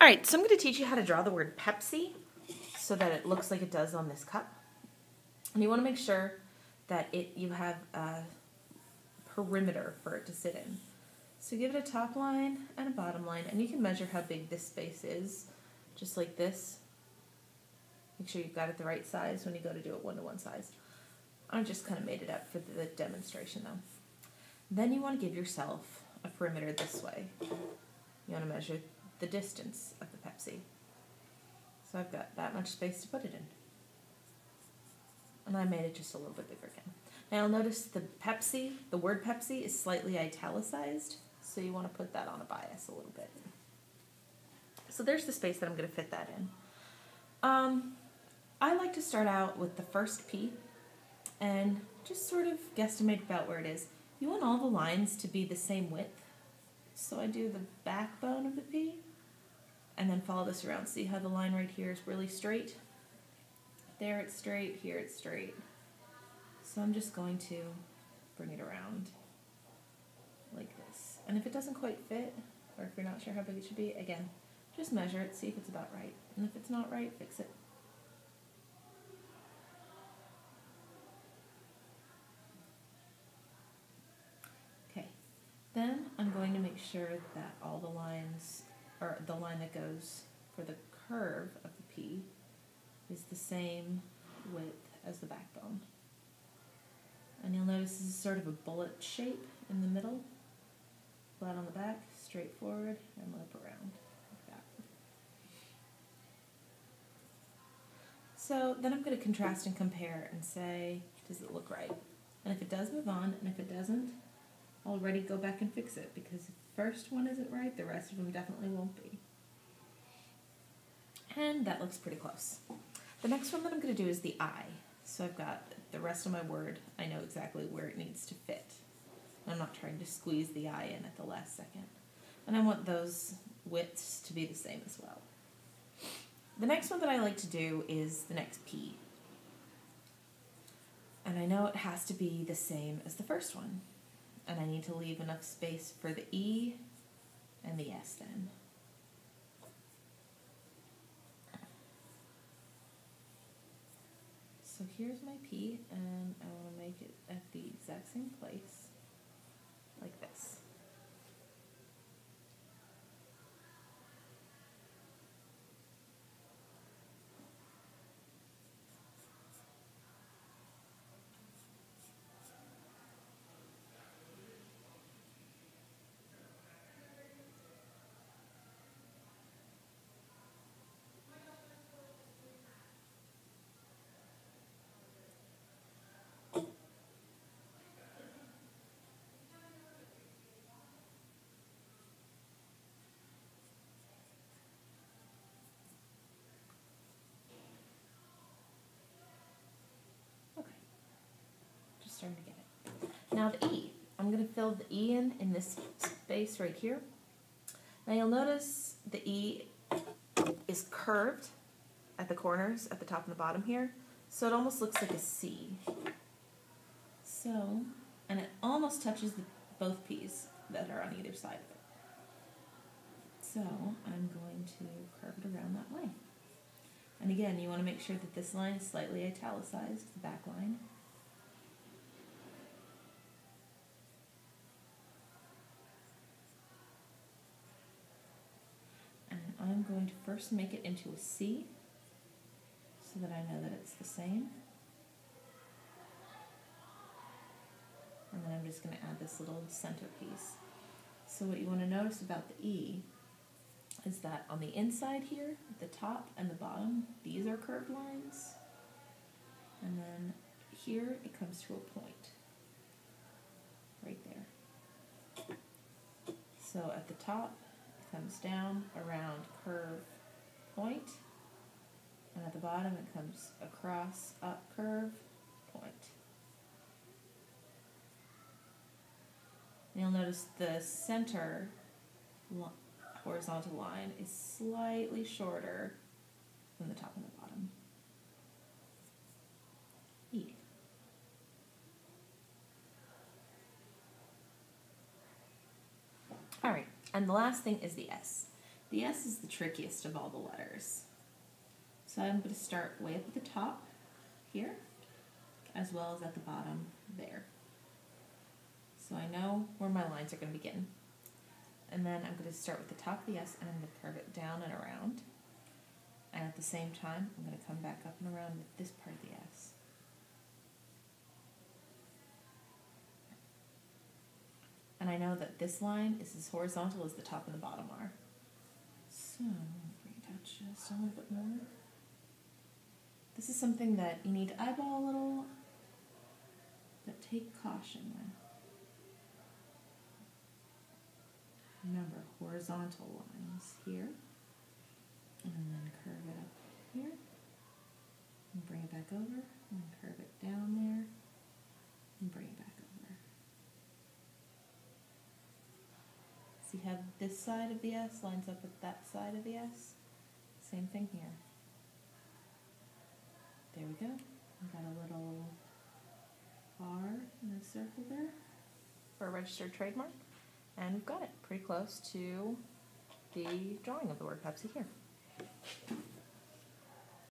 All right, so I'm going to teach you how to draw the word Pepsi so that it looks like it does on this cup. And you want to make sure that you have a perimeter for it to sit in. So give it a top line and a bottom line, and you can measure how big this space is, just like this. Make sure you've got it the right size when you go to do it one-to-one size. I just kind of made it up for the demonstration though. Then you want to give yourself a perimeter this way. You want to measure the distance of the Pepsi. So I've got that much space to put it in. And I made it just a little bit bigger again. Now you'll notice the word Pepsi is slightly italicized, so you want to put that on a bias a little bit. So there's the space that I'm going to fit that in. I like to start out with the first P and just sort of guesstimate about where it is. You want all the lines to be the same width. So I do the backbone of the P and then follow this around. See how the line right here is really straight? There it's straight, here it's straight. So I'm just going to bring it around like this. And if it doesn't quite fit, or if you're not sure how big it should be, again, just measure it, see if it's about right. And if it's not right, fix it. Okay, then I'm going to make sure that all the lines, or the line that goes for the curve of the P, is the same width as the backbone. And you'll notice this is sort of a bullet shape in the middle, flat on the back, straight forward, and loop around like that. So then I'm going to contrast and compare and say, does it look right? And if it does, move on, and if it doesn't, already go back and fix it, because if the first one isn't right, the rest of them definitely won't be. And that looks pretty close. The next one that I'm going to do is the I. So I've got the rest of my word. I know exactly where it needs to fit. I'm not trying to squeeze the I in at the last second. And I want those widths to be the same as well. The next one that I like to do is the next P. And I know it has to be the same as the first one. And I need to leave enough space for the E and the S then. So here's my P, and I want to make it at the exact same place, like this. Starting to get it. Now the E. I'm going to fill the E in this space right here. Now you'll notice the E is curved at the corners, at the top and the bottom here, so it almost looks like a C. So, and it almost touches both P's that are on either side of it. So I'm going to curve it around that way. And again, you want to make sure that this line is slightly italicized, the back line. I'm going to first make it into a C so that I know that it's the same. And then I'm just going to add this little centerpiece. So what you want to notice about the E is that on the inside here, the top and the bottom, these are curved lines. And then here it comes to a point, right there. So at the top, comes down around curve point, and at the bottom it comes across up curve point. And you'll notice the center horizontal line is slightly shorter than the top and the bottom. E. All right. And the last thing is the S. The S is the trickiest of all the letters. So I'm going to start way up at the top here, as well as at the bottom there. So I know where my lines are going to begin. And then I'm going to start with the top of the S and I'm going to curve it down and around. And at the same time, I'm going to come back up and around with this part of the S. And I know that this line is as horizontal as the top and the bottom are. So, I'm going to bring it down just a little bit more. This is something that you need to eyeball a little, but take caution with. Remember, horizontal lines here, and then curve it up here, and bring it back over, and curve it down there, and bring it back over. See how this side of the S lines up with that side of the S? Same thing here. There we go. We've got a little R in a circle there for a registered trademark. And we've got it pretty close to the drawing of the word Pepsi here.